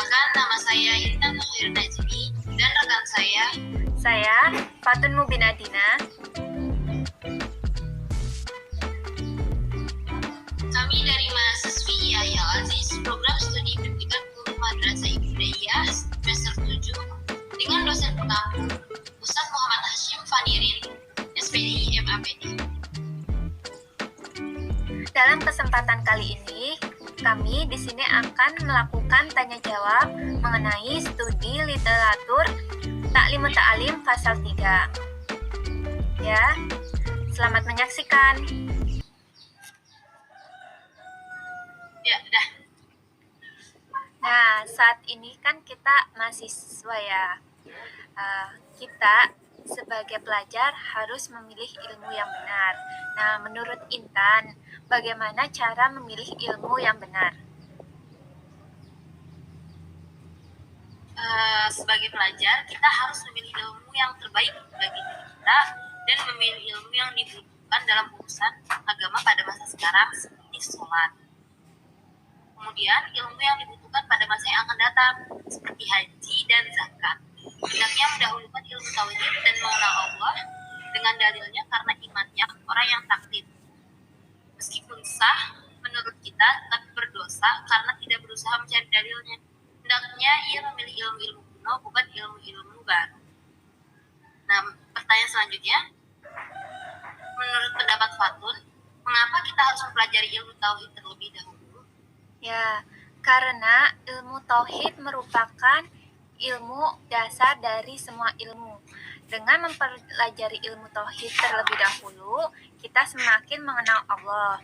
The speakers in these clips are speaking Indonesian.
Perkenalkan, nama saya Intan Muhair Najmi dan rekan saya Fatun Mubin Adina. Kami dari mahasiswi Yahya Aziz, program studi pendidikan guru Madrasah Ibtidaiyah semester 7 dengan dosen pengampu Ustaz Muhammad Hashim Fanirin, SPDI MAPD. Dalam kesempatan kali ini, kami di sini akan melakukan tanya jawab mengenai studi literatur Ta'lim Ta'alim pasal 3. Ya, selamat menyaksikan. Ya, dah. Nah, saat ini kan kita mahasiswa ya. Kita sebagai pelajar harus memilih ilmu yang benar. Nah, menurut Intan, bagaimana cara memilih ilmu yang benar? Sebagai pelajar, kita harus memilih ilmu yang terbaik bagi diri kita dan memilih ilmu yang dibutuhkan dalam urusan agama pada masa sekarang seperti sholat. Kemudian, ilmu yang dibutuhkan pada masa yang akan datang seperti haji dan zakat. Hendaknya mendahulukan ilmu tauhid dan mengenal Allah dengan dalilnya karena imannya orang yang taklid. Meskipun sah menurut kita, tapi berdosa karena tidak berusaha mencari dalilnya. Hendaknya ia memilih ilmu-ilmu kuno, bukan ilmu-ilmu baru. Nah, pertanyaan selanjutnya, menurut pendapat Fatun, mengapa kita harus mempelajari ilmu tauhid terlebih dahulu? Ya, karena ilmu tauhid merupakan ilmu dasar dari semua ilmu. Dengan mempelajari ilmu tauhid terlebih dahulu, kita semakin mengenal Allah.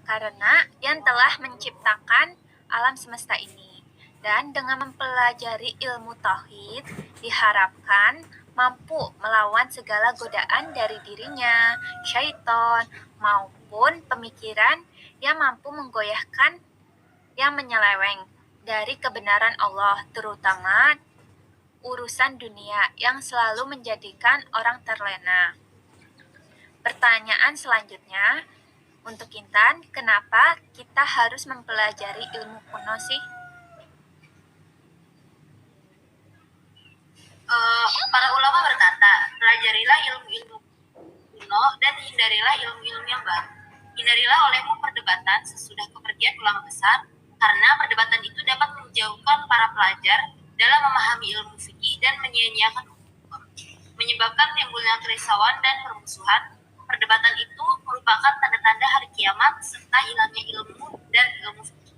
Karena yang telah menciptakan alam semesta ini. Dan dengan mempelajari ilmu tauhid, diharapkan mampu melawan segala godaan dari dirinya, syaitan, maupun pemikiran yang mampu menggoyahkan yang menyeleweng dari kebenaran Allah, terutama urusan dunia yang selalu menjadikan orang terlena. Pertanyaan selanjutnya, untuk Intan, kenapa kita harus mempelajari ilmu kuno sih? Para ulama berkata, pelajarilah ilmu-ilmu kuno dan hindarilah ilmu-ilmu yang baru. Hindarilah olehmu perdebatan sesudah kepergian ulama besar, karena perdebatan itu dapat menjauhkan para pelajar dalam memahami ilmu fikih dan menyia-nyiakan hukum, menyebabkan timbulnya kerisauan dan permusuhan. Perdebatan itu merupakan tanda-tanda hari kiamat serta hilangnya ilmu dan ilmu fikih.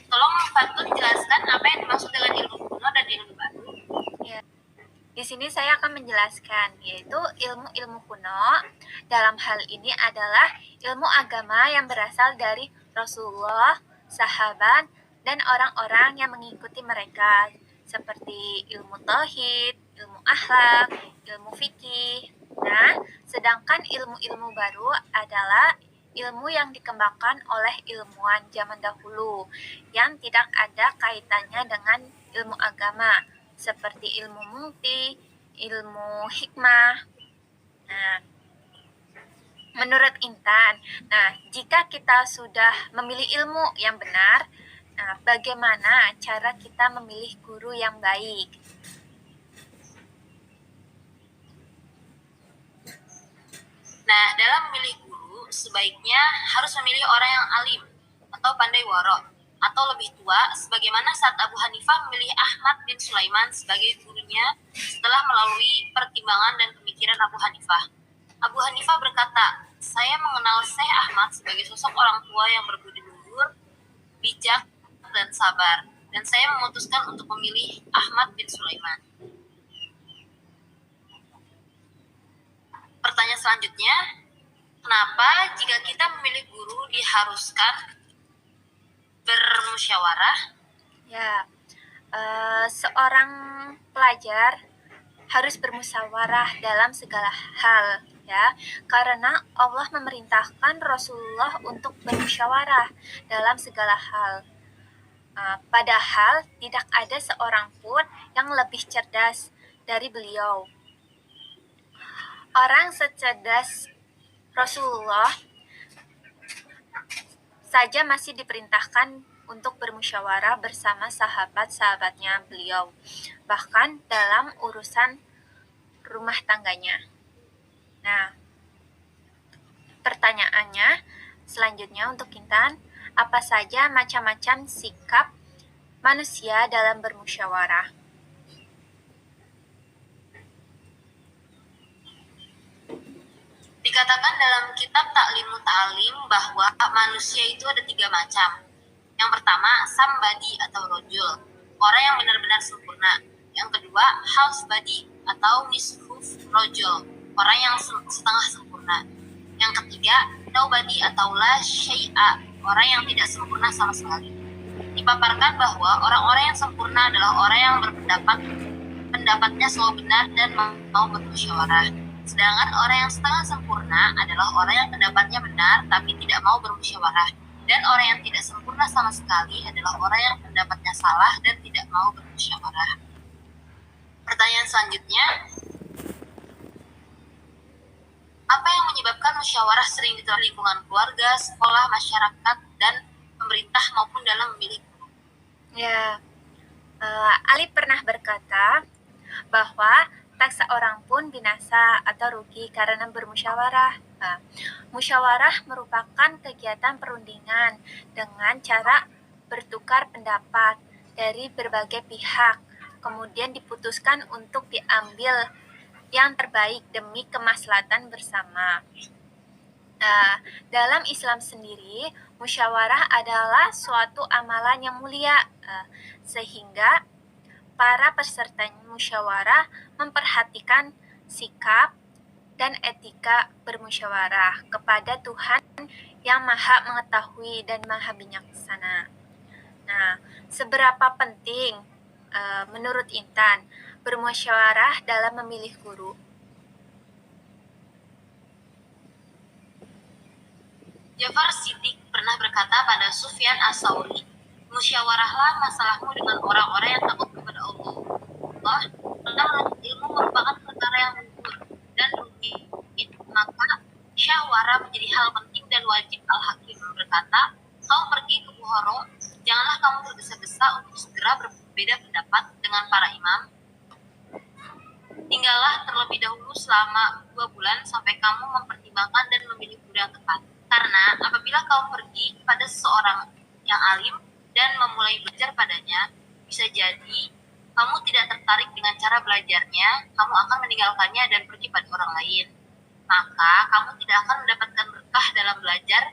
Tolong Fatun jelaskan apa yang dimaksud dengan ilmu kuno dan ilmu baru. Ya, di sini saya akan menjelaskan, yaitu ilmu-ilmu kuno dalam hal ini adalah ilmu agama yang berasal dari Rasulullah, sahabat, dan orang-orang yang mengikuti mereka, seperti ilmu tauhid, ilmu akhlak, ilmu fikih. Nah, sedangkan ilmu-ilmu baru adalah ilmu yang dikembangkan oleh ilmuwan zaman dahulu yang tidak ada kaitannya dengan ilmu agama, seperti ilmu mukti, ilmu hikmah. Nah, menurut Intan, jika kita sudah memilih ilmu yang benar, bagaimana cara kita memilih guru yang baik? Nah, dalam memilih guru, sebaiknya harus memilih orang yang alim atau pandai waro atau lebih tua, sebagaimana saat Abu Hanifah memilih Ahmad bin Sulaiman sebagai gurunya setelah melalui pertimbangan dan pemikiran Abu Hanifah. Abu Hanifah berkata, saya mengenal Syekh Ahmad sebagai sosok orang tua yang berbudi luhur, bijak, dan sabar, dan saya memutuskan untuk memilih Ahmad bin Sulaiman. Pertanyaan selanjutnya, kenapa jika kita memilih guru diharuskan bermusyawarah? Ya, seorang pelajar harus bermusyawarah dalam segala hal, ya, karena Allah memerintahkan Rasulullah untuk bermusyawarah dalam segala hal. Padahal tidak ada seorang pun yang lebih cerdas dari beliau. Orang secerdas Rasulullah saja masih diperintahkan untuk bermusyawarah bersama sahabat-sahabatnya beliau, bahkan dalam urusan rumah tangganya. Nah, pertanyaannya selanjutnya untuk Intan, apa saja macam-macam sikap manusia dalam bermusyawarah? Dikatakan dalam kitab Ta'limu Ta'lim bahwa manusia itu ada 3 macam. Yang pertama, sambadi atau rojul, orang yang benar-benar sempurna. Yang kedua, halfbadi atau nisfuf rojul, orang yang setengah sempurna. Yang ketiga, nobody atau la syai'a, orang yang tidak sempurna sama sekali. Dipaparkan bahwa orang-orang yang sempurna adalah orang yang pendapatnya selalu benar dan mau bermusyawarah. Sedangkan orang yang setengah sempurna adalah orang yang pendapatnya benar tapi tidak mau bermusyawarah. Dan orang yang tidak sempurna sama sekali adalah orang yang pendapatnya salah dan tidak mau bermusyawarah. Pertanyaan selanjutnya, apa yang menyebabkan musyawarah sering diterapkan di lingkungan keluarga, sekolah, masyarakat, dan pemerintah maupun dalam memilih guru? Ya, Ali pernah berkata bahwa tak seorang pun binasa atau rugi karena bermusyawarah. Musyawarah merupakan kegiatan perundingan dengan cara bertukar pendapat dari berbagai pihak, kemudian diputuskan untuk diambil yang terbaik demi kemaslahatan bersama. Dalam Islam sendiri, musyawarah adalah suatu amalan yang mulia, sehingga para peserta musyawarah memperhatikan sikap dan etika bermusyawarah kepada Tuhan yang Maha Mengetahui dan Maha Bijaksana. Nah, seberapa penting menurut Intan bermusyawarah dalam memilih guru? Ja'far Shiddiq pernah berkata pada Sufyan as-Tsauri, musyawarahlah masalahmu dengan orang-orang yang takut kepada Allah. Karena ilmu merupakan perkara yang luhur dan rumit, maka musyawarah menjadi hal penting dan wajib. Al-Hakim berkata, kau pergi ke Bukhara, janganlah kamu tergesa-gesa untuk segera berbeda pendapat dengan para imam. Tinggallah terlebih dahulu selama 2 bulan sampai kamu mempertimbangkan dan memilih guru yang tepat. Karena apabila kamu pergi pada seseorang yang alim dan memulai belajar padanya, bisa jadi kamu tidak tertarik dengan cara belajarnya, kamu akan meninggalkannya dan pergi pada orang lain. Maka kamu tidak akan mendapatkan berkah dalam belajar.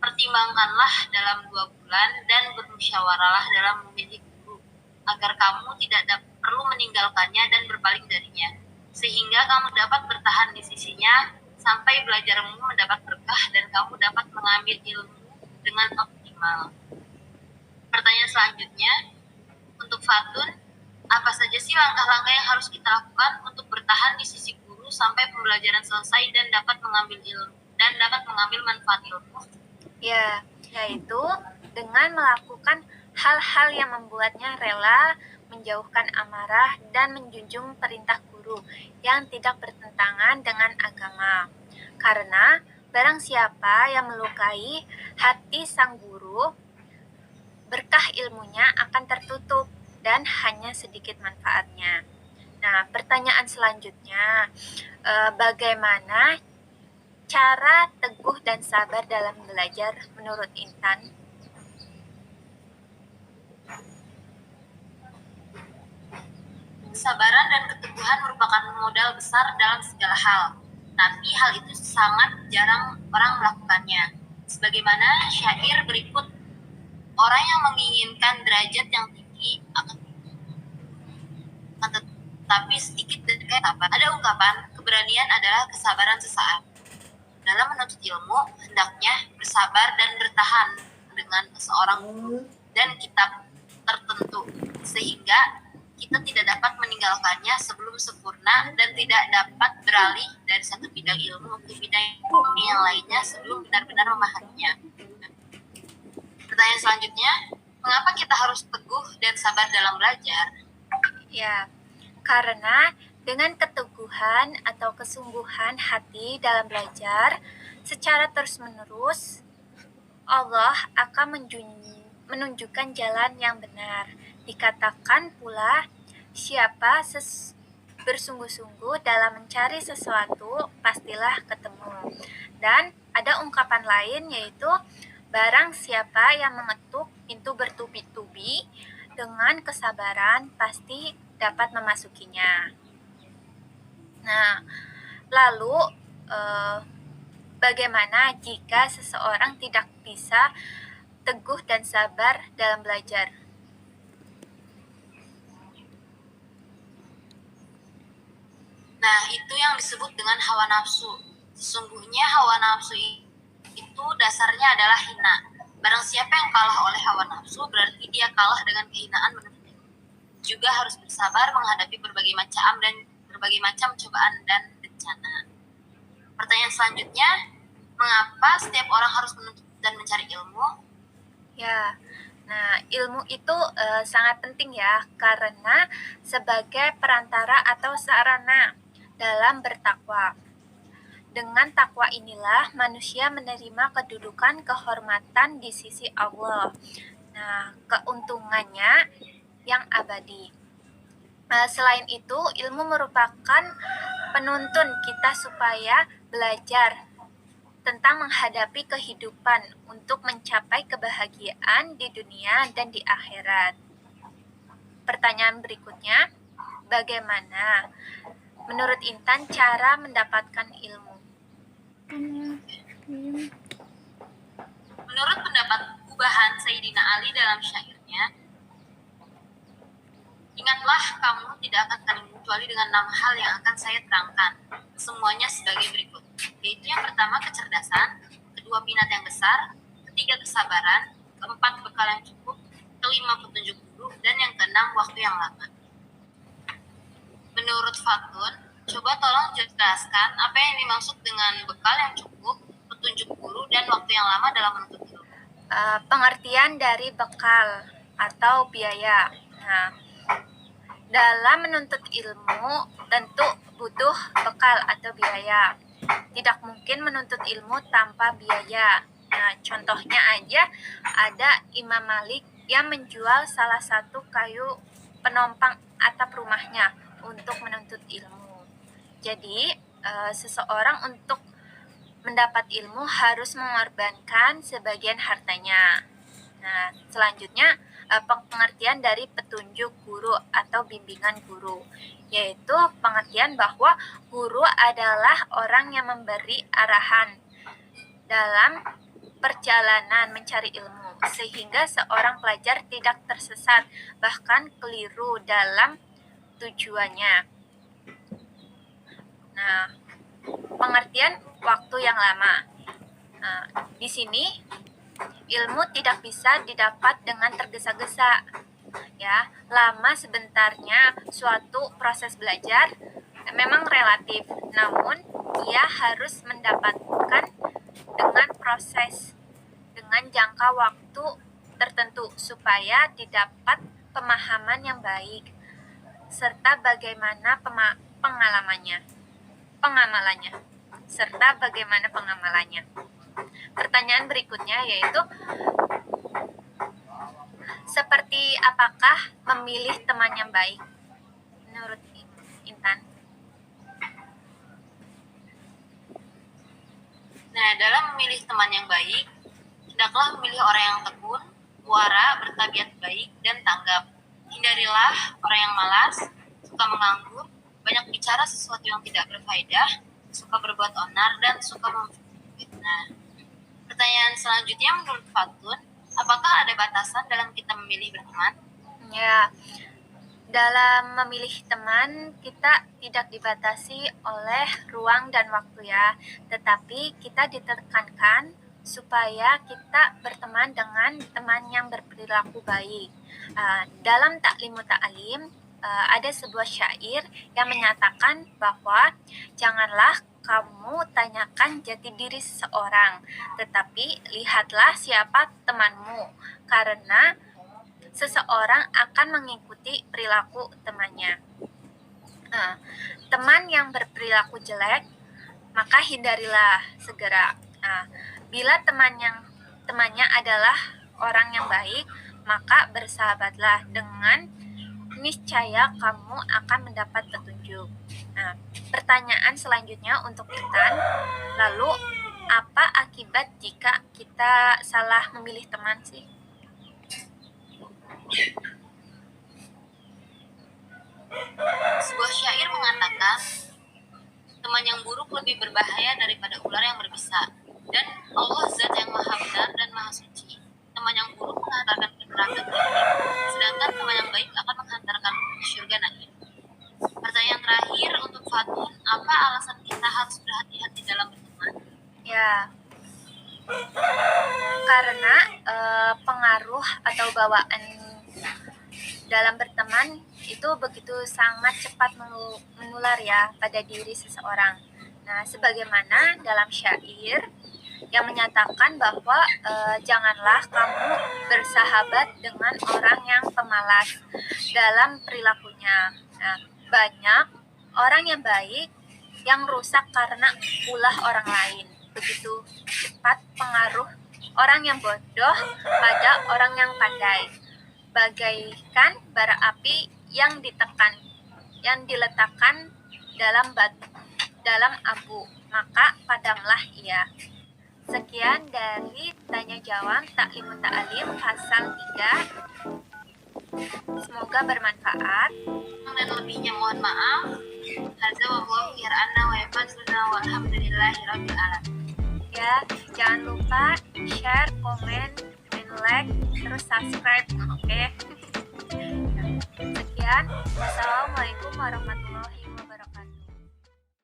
Pertimbangkanlah dalam 2 bulan dan bermusyawarahlah dalam memilih guru, agar kamu tidak perlu meninggalkannya dan berpaling darinya, sehingga kamu dapat bertahan di sisinya sampai belajarmu mendapat berkah dan kamu dapat mengambil ilmu dengan optimal. Pertanyaan selanjutnya, untuk Fatun, apa saja sih langkah-langkah yang harus kita lakukan untuk bertahan di sisi guru sampai pembelajaran selesai dan dapat mengambil ilmu dan dapat mengambil manfaat ilmu? Ya, yaitu dengan melakukan hal-hal yang membuatnya rela, menjauhkan amarah, dan menjunjung perintah guru yang tidak bertentangan dengan agama. Karena barang siapa yang melukai hati sang guru, berkah ilmunya akan tertutup dan hanya sedikit manfaatnya. Nah, pertanyaan selanjutnya, bagaimana cara teguh dan sabar dalam belajar menurut Intan? Kesabaran dan keteguhan merupakan modal besar dalam segala hal, tapi hal itu sangat jarang orang melakukannya. Sebagaimana syair berikut, orang yang menginginkan derajat yang tinggi akan tetapi sedikit dan kayak apa. Ada ungkapan, keberanian adalah kesabaran sesaat. Dalam menuntut ilmu, hendaknya bersabar dan bertahan dengan seorang guru dan kitab tertentu, sehingga kita tidak dapat meninggalkannya sebelum sempurna dan tidak dapat beralih dari satu bidang ilmu ke bidang yang lainnya sebelum benar-benar memahaminya. Pertanyaan selanjutnya, mengapa kita harus teguh dan sabar dalam belajar? Ya, karena dengan keteguhan atau kesungguhan hati dalam belajar secara terus-menerus, Allah akan menunjukkan jalan yang benar. Dikatakan pula, siapa bersungguh-sungguh dalam mencari sesuatu, pastilah ketemu. Dan ada ungkapan lain yaitu, barang siapa yang mengetuk pintu bertubi-tubi dengan kesabaran, pasti dapat memasukinya. Nah, lalu bagaimana jika seseorang tidak bisa teguh dan sabar dalam belajar? Nah, itu yang disebut dengan hawa nafsu. Sesungguhnya hawa nafsu itu dasarnya adalah hina. Barang siapa yang kalah oleh hawa nafsu, berarti dia kalah dengan kehinaan menuntut ilmu. Juga harus bersabar menghadapi berbagai macam cobaan dan bencana. Pertanyaan selanjutnya, mengapa setiap orang harus menuntut dan mencari ilmu? Ya, nah ilmu itu sangat penting ya, karena sebagai perantara atau sarana dalam bertakwa. Dengan takwa inilah manusia menerima kedudukan kehormatan di sisi Allah. Nah, keuntungannya yang abadi. Selain itu, ilmu merupakan penuntun kita supaya belajar tentang menghadapi kehidupan untuk mencapai kebahagiaan di dunia dan di akhirat. Pertanyaan berikutnya, bagaimana menurut Intan cara mendapatkan ilmu? Menurut pendapat Gubahan Sayyidina Ali dalam syairnya, ingatlah kamu tidak akan kami kecuali dengan 6 hal yang akan saya terangkan. Semuanya sebagai berikut, yaitu yang pertama kecerdasan, kedua minat yang besar, ketiga kesabaran, keempat bekal yang cukup, kelima petunjuk guru, dan yang keenam waktu yang lama. Menurut Fatun, coba tolong jelaskan apa yang dimaksud dengan bekal yang cukup, petunjuk guru, dan waktu yang lama dalam menuntut ilmu. Pengertian dari bekal atau biaya. Nah, dalam menuntut ilmu tentu butuh bekal atau biaya. Tidak mungkin menuntut ilmu tanpa biaya. Nah, contohnya aja ada Imam Malik yang menjual salah satu kayu penompang atap rumahnya untuk menuntut ilmu. Jadi, seseorang untuk mendapat ilmu harus mengorbankan sebagian hartanya. Nah, selanjutnya pengertian dari petunjuk guru atau bimbingan guru, yaitu pengertian bahwa guru adalah orang yang memberi arahan dalam perjalanan mencari ilmu, sehingga seorang pelajar tidak tersesat, bahkan keliru dalam tujuannya. Nah, pengertian waktu yang lama. Nah, di sini ilmu tidak bisa didapat dengan tergesa-gesa. Ya, lama sebentarnya suatu proses belajar memang relatif, namun ia harus mendapatkan dengan proses dengan jangka waktu tertentu supaya didapat pemahaman yang baik serta bagaimana pengamalannya. Pertanyaan berikutnya yaitu, seperti apakah memilih teman yang baik menurut Intan? Nah, dalam memilih teman yang baik, hendaklah memilih orang yang tekun, muara, bertabiat baik, dan tanggap. Hindarilah orang yang malas, suka menganggur, banyak bicara sesuatu yang tidak berfaedah, suka berbuat onar, dan suka memfitnah. Pertanyaan selanjutnya menurut Fatun, apakah ada batasan dalam kita memilih berteman? Ya, dalam memilih teman kita tidak dibatasi oleh ruang dan waktu ya, tetapi kita ditekankan supaya kita berteman dengan teman yang berperilaku baik. Dalam Taklimu Ta'lim ada sebuah syair yang menyatakan bahwa janganlah kamu tanyakan jati diri seseorang, tetapi lihatlah siapa temanmu, karena seseorang akan mengikuti perilaku temannya. Teman yang berperilaku jelek, maka hindarilah segera. Bila teman yang temannya adalah orang yang baik, maka bersahabatlah dengan niscaya kamu akan mendapat petunjuk. Nah, pertanyaan selanjutnya untuk Intan, lalu apa akibat jika kita salah memilih teman sih? Sebuah syair mengatakan, teman yang buruk lebih berbahaya daripada ular yang berbisa. Dan Allah zat yang maha benar dan maha suci. Teman yang buruk menghantarkan ke neraka jahanam, sedangkan teman yang baik akan menghantarkan ke surga naim. Pertanyaan terakhir untuk Fatun, apa alasan kita harus berhati-hati dalam berteman? Ya, karena pengaruh atau bawaan dalam berteman itu begitu sangat cepat menular ya pada diri seseorang. Nah, sebagaimana dalam syair yang menyatakan bahwa janganlah kamu bersahabat dengan orang yang pemalas dalam perilakunya. Nah, banyak orang yang baik yang rusak karena ulah orang lain. Begitu cepat pengaruh orang yang bodoh pada orang yang pandai, bagaikan bara api yang diletakkan dalam abu, maka padamlah ia. Sekian dari tanya jawab Taklimu Ta'alim pasal 3. Semoga bermanfaat. Dan lebihnya mohon maaf. Hadza wallahu yar'ana wa yafazuna walhamdulillahirabbil alamin. Ya, jangan lupa share, komen, dan like, terus subscribe, oke? Sekian, wassalamualaikum warahmatullahi wabarakatuh.